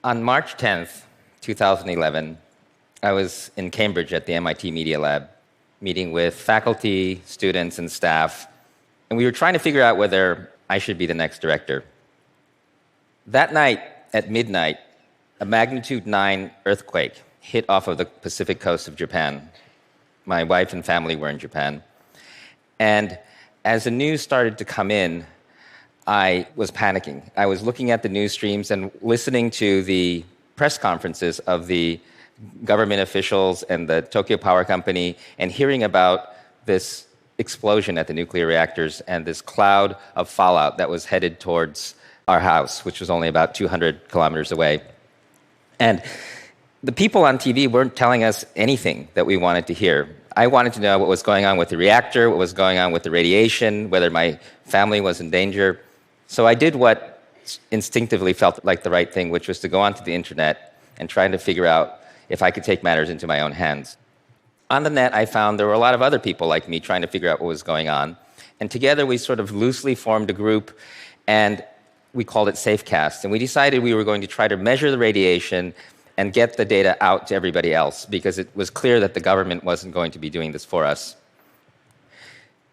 On March 10th, 2011, I was in Cambridge at the MIT Media Lab, meeting with faculty, students, and staff, and we were trying to figure out whether I should be the next director. That night, at midnight, a magnitude 9 earthquake hit off of the Pacific coast of Japan. My wife and family were in Japan. And as the news started to come in, I was panicking. I was looking at the news streams and listening to the press conferences of the government officials and the Tokyo Power Company and hearing about this explosion at the nuclear reactors and this cloud of fallout that was headed towards our house, which was only about 200 kilometers away. And the people on TV weren't telling us anything that we wanted to hear. I wanted to know what was going on with the reactor, what was going on with the radiation, whether my family was in danger. So I did what instinctively felt like the right thing, which was to go onto the internet and try to figure out if I could take matters into my own hands. On the net, I found there were a lot of other people like me trying to figure out what was going on. And together we sort of loosely formed a group, and we called it Safecast. And we decided we were going to try to measure the radiation and get the data out to everybody else, because it was clear that the government wasn't going to be doing this for us.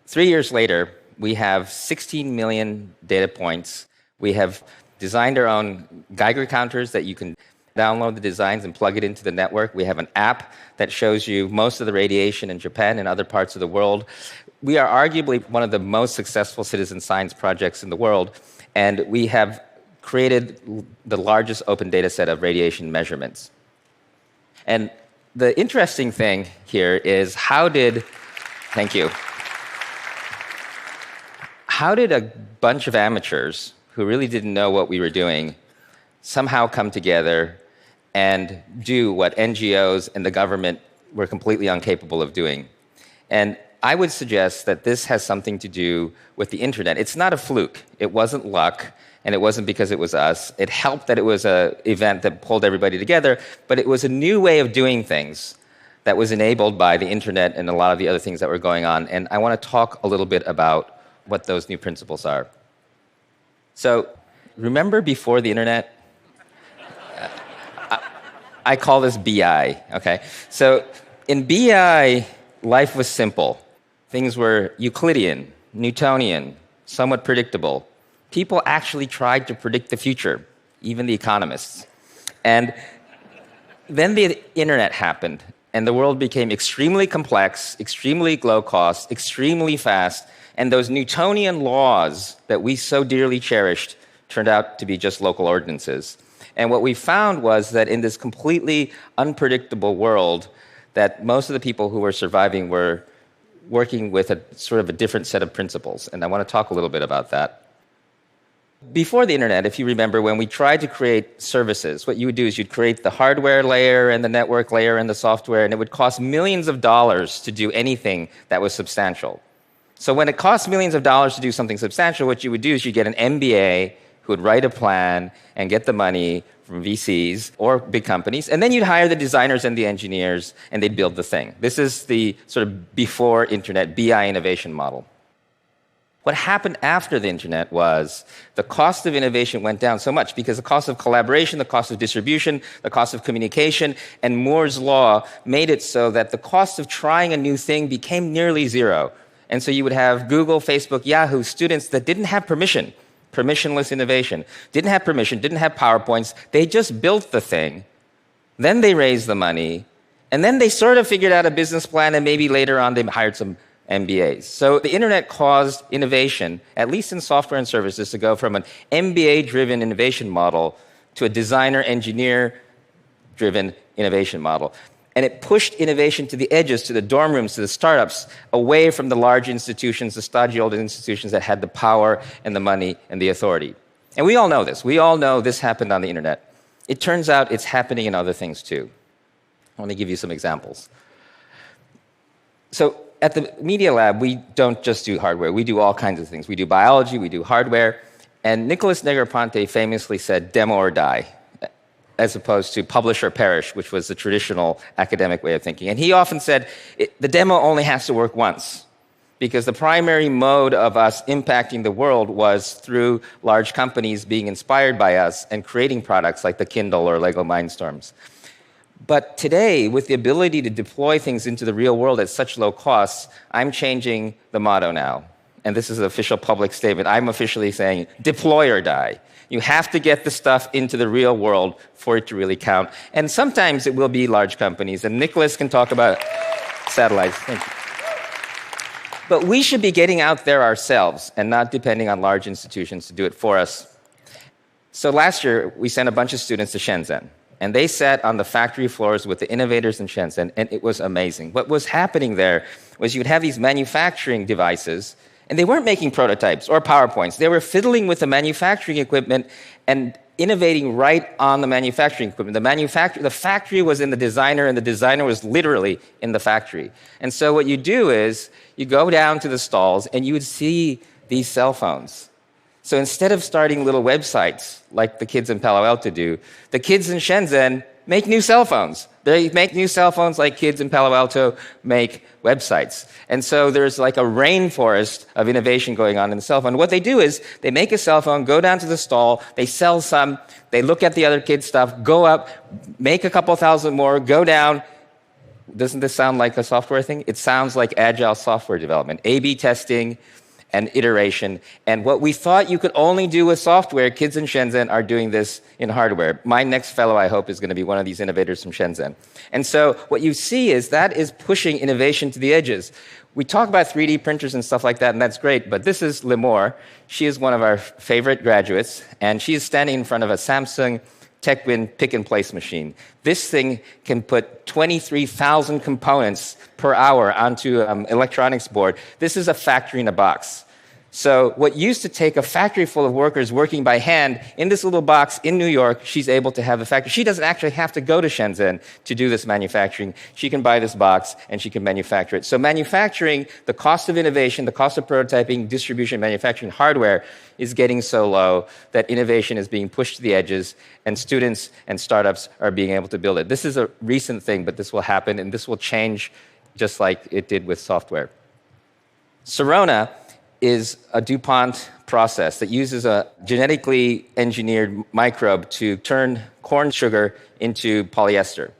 3 years later, we have 16 million data points. We have designed our own Geiger counters that you can download the designs and plug it into the network. We have an app that shows you most of the radiation in Japan and other parts of the world. We are arguably one of the most successful citizen science projects in the world, and we have created the largest open data set of radiation measurements. And the interesting thing here is thank you. How did a bunch of amateurs who really didn't know what we were doing somehow come together and do what NGOs and the government were completely incapable of doing? And I would suggest that this has something to do with the internet. It's not a fluke. It wasn't luck, and it wasn't because it was us. It helped that it was an event that pulled everybody together, but it was a new way of doing things that was enabled by the internet and a lot of the other things that were going on. And I want to talk a little bit about what those new principles are. So, remember before the internet? I call this BI, okay? So, in BI, life was simple. Things were Euclidean, Newtonian, somewhat predictable. People actually tried to predict the future, even the economists. And then the internet happened, and the world became extremely complex, extremely low cost, extremely fast, and those Newtonian laws that we so dearly cherished turned out to be just local ordinances. And what we found was that in this completely unpredictable world, that most of the people who were surviving were working with a sort of a different set of principles. And I want to talk a little bit about that. Before the internet, if you remember, when we tried to create services, what you would do is you'd create the hardware layer and the network layer and the software, and it would cost millions of dollars to do anything that was substantial. So when it costs millions of dollars to do something substantial, what you would do is you'd get an MBA who would write a plan and get the money from VCs or big companies, and then you'd hire the designers and the engineers, and they'd build the thing. This is the sort of before internet BI innovation model. What happened after the internet was the cost of innovation went down so much because the cost of collaboration, the cost of distribution, the cost of communication, and Moore's law made it so that the cost of trying a new thing became nearly zero. And so you would have Google, Facebook, Yahoo students that didn't have permissionless innovation, didn't have permission, didn't have PowerPoints. They just built the thing. Then they raised the money. And then they sort of figured out a business plan, and maybe later on they hired some MBAs. So the internet caused innovation, at least in software and services, to go from an MBA-driven innovation model to a designer-engineer-driven innovation model. And it pushed innovation to the edges, to the dorm rooms, to the startups, away from the large institutions, the stodgy old institutions that had the power and the money and the authority. And we all know this. We all know this happened on the internet. It turns out it's happening in other things too. Let me give you some examples. So at the Media Lab, we don't just do hardware. We do all kinds of things. We do biology, we do hardware. And Nicholas Negroponte famously said, demo or die, as opposed to publish or perish, which was the traditional academic way of thinking. And he often said, the demo only has to work once. because the primary mode of us impacting the world was through large companies being inspired by us and creating products like the Kindle or Lego Mindstorms. But today, with the ability to deploy things into the real world at such low costs, I'm changing the motto now. And this is an official public statement. I'm officially saying, deploy or die. You have to get the stuff into the real world for it to really count. And sometimes it will be large companies. And Nicholas can talk about satellites. Thank you. But we should be getting out there ourselves and not depending on large institutions to do it for us. So last year, we sent a bunch of students to Shenzhen. And they sat on the factory floors with the innovators in Shenzhen, and it was amazing. What was happening there was you'd have these manufacturing devices, and they weren't making prototypes or PowerPoints. They were fiddling with the manufacturing equipment and innovating right on the manufacturing equipment. The factory was in the designer, and the designer was literally in the factory. And so what you do is you go down to the stalls, and you would see these cell phones. So instead of starting little websites like the kids in Palo Alto do, the kids in Shenzhen make new cell phones. They make new cell phones like kids in Palo Alto make websites. And so there's like a rainforest of innovation going on in the cell phone. What they do is they make a cell phone, go down to the stall, they sell some, they look at the other kids' stuff, go up, make a couple thousand more, go down. Doesn't this sound like a software thing? It sounds like agile software development, A/B testing, and iteration. And what we thought you could only do with software, kids in Shenzhen are doing this in hardware. My next fellow, I hope, is going to be one of these innovators from Shenzhen. And so what you see is that is pushing innovation to the edges. We talk about 3D printers and stuff like that, and that's great, but this is Limor. She is one of our favorite graduates, and she is standing in front of a Samsung TechWin pick-and-place machine. This thing can put 23,000 components per hour onto an electronics board. This is a factory in a box. So what used to take a factory full of workers working by hand, in this little box in New York, she's able to have a factory. She doesn't actually have to go to Shenzhen to do this manufacturing. She can buy this box and she can manufacture it. So manufacturing, the cost of innovation, the cost of prototyping, distribution, manufacturing hardware is getting so low that innovation is being pushed to the edges and students and startups are being able to build it. This is a recent thing, but this will happen and this will change just like it did with software. Sorona is a DuPont process that uses a genetically engineered microbe to turn corn sugar into polyester.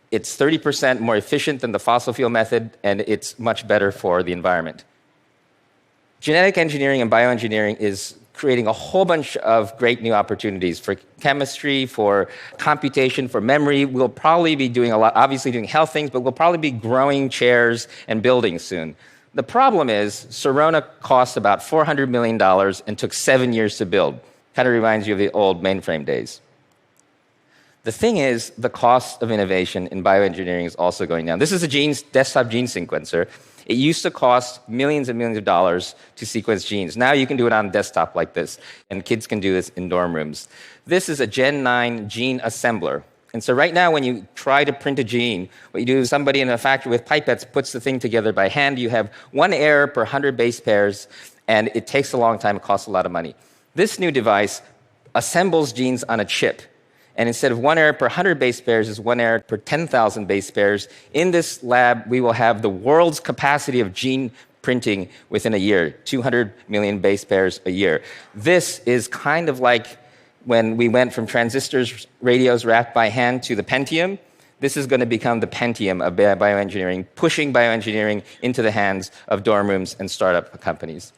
It's 30% more efficient than the fossil fuel method, and it's much better for the environment. Genetic engineering and bioengineering is creating a whole bunch of great new opportunities for chemistry, for computation, for memory. We'll probably be doing a lot, obviously doing health things, but we'll probably be growing chairs and buildings soon. The problem is, Sorona cost about $400 million and took 7 years to build. Kind of reminds you of the old mainframe days. The thing is, the cost of innovation in bioengineering is also going down. This is a desktop gene sequencer. It used to cost millions and millions of dollars to sequence genes. Now you can do it on a desktop like this, and kids can do this in dorm rooms. This is a Gen 9 gene assembler. And so right now, when you try to print a gene, what you do is somebody in a factory with pipettes puts the thing together by hand. You have 1 error per 100 base pairs, and it takes a long time. It costs a lot of money. This new device assembles genes on a chip. And instead of 1 error per 100 base pairs is 1 error per 10,000 base pairs. In this lab, we will have the world's capacity of gene printing within a year, 200 million base pairs a year. This is kind of like when we went from transistors, radios wrapped by hand to the Pentium. This is going to become the Pentium of bioengineering, pushing bioengineering into the hands of dorm rooms and startup companies.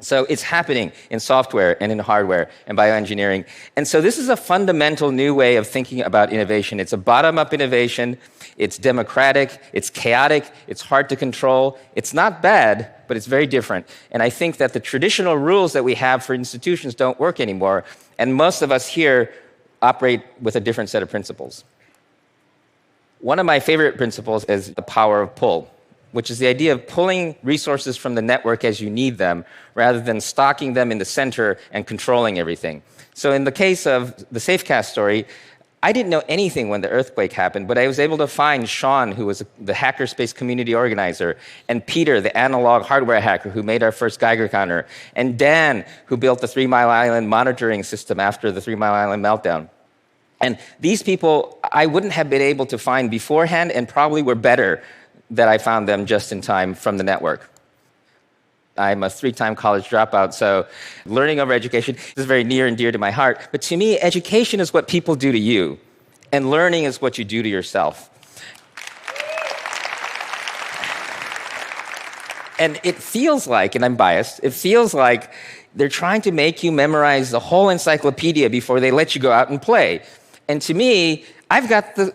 So it's happening in software and in hardware and bioengineering. And so this is a fundamental new way of thinking about innovation. It's a bottom-up innovation. It's democratic. It's chaotic. It's hard to control. It's not bad, but it's very different. And I think that the traditional rules that we have for institutions don't work anymore. And most of us here operate with a different set of principles. One of my favorite principles is the power of pull, which is the idea of pulling resources from the network as you need them, rather than stocking them in the center and controlling everything. So in the case of the Safecast story, I didn't know anything when the earthquake happened, but I was able to find Sean, who was the hackerspace community organizer, and Peter, the analog hardware hacker who made our first Geiger counter, and Dan, who built the 3 Mile Island monitoring system after the 3 Mile Island meltdown. And these people, I wouldn't have been able to find beforehand, and probably were better that I found them just in time from the network. I'm a 3-time college dropout, so learning over education is very near and dear to my heart. But to me, education is what people do to you, and learning is what you do to yourself. And it feels like, and I'm biased, it feels like they're trying to make you memorize the whole encyclopedia before they let you go out and play. And to me, I've got the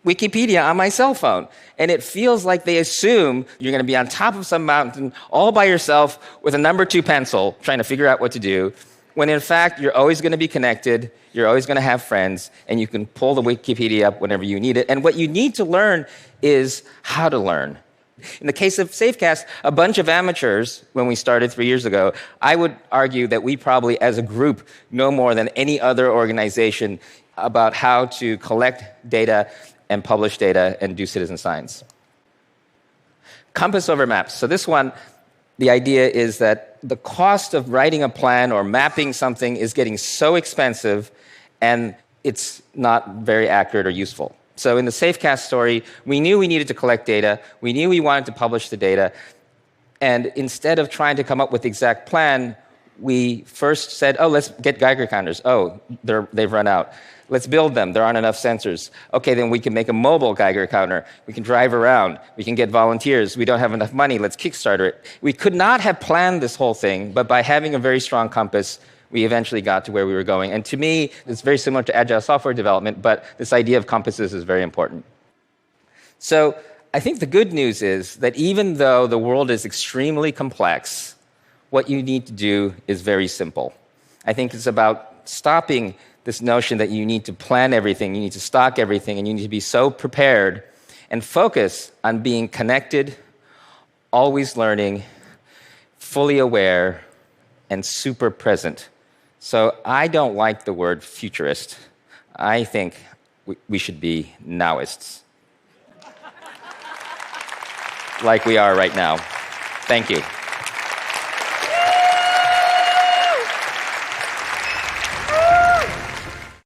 Wikipedia on my cell phone, and it feels like they assume you're going to be on top of some mountain all by yourself with a number 2 pencil trying to figure out what to do, when in fact you're always going to be connected, you're always going to have friends, and you can pull the Wikipedia up whenever you need it. And what you need to learn is how to learn. In the case of Safecast, a bunch of amateurs, when we started 3 years ago, I would argue that we probably, as a group, know more than any other organization about how to collect data and publish data and do citizen science. Compass over maps. So this one, the idea is that the cost of writing a plan or mapping something is getting so expensive, and it's not very accurate or useful. So in the Safecast story, we knew we needed to collect data, we knew we wanted to publish the data, and instead of trying to come up with the exact plan, we first said, oh, let's get Geiger counters. Oh, they've run out. Let's build them. There aren't enough sensors. Okay, then we can make a mobile Geiger counter. We can drive around. We can get volunteers. We don't have enough money. Let's Kickstarter it. We could not have planned this whole thing, but by having a very strong compass, we eventually got to where we were going. And to me, it's very similar to agile software development, but this idea of compasses is very important. So I think the good news is that even though the world is extremely complex, what you need to do is very simple. I think it's about stopping this notion that you need to plan everything, you need to stock everything, and you need to be so prepared, and focus on being connected, always learning, fully aware, and super present. So I don't like the word futurist. I think we should be now-ists. Like we are right now. Thank you.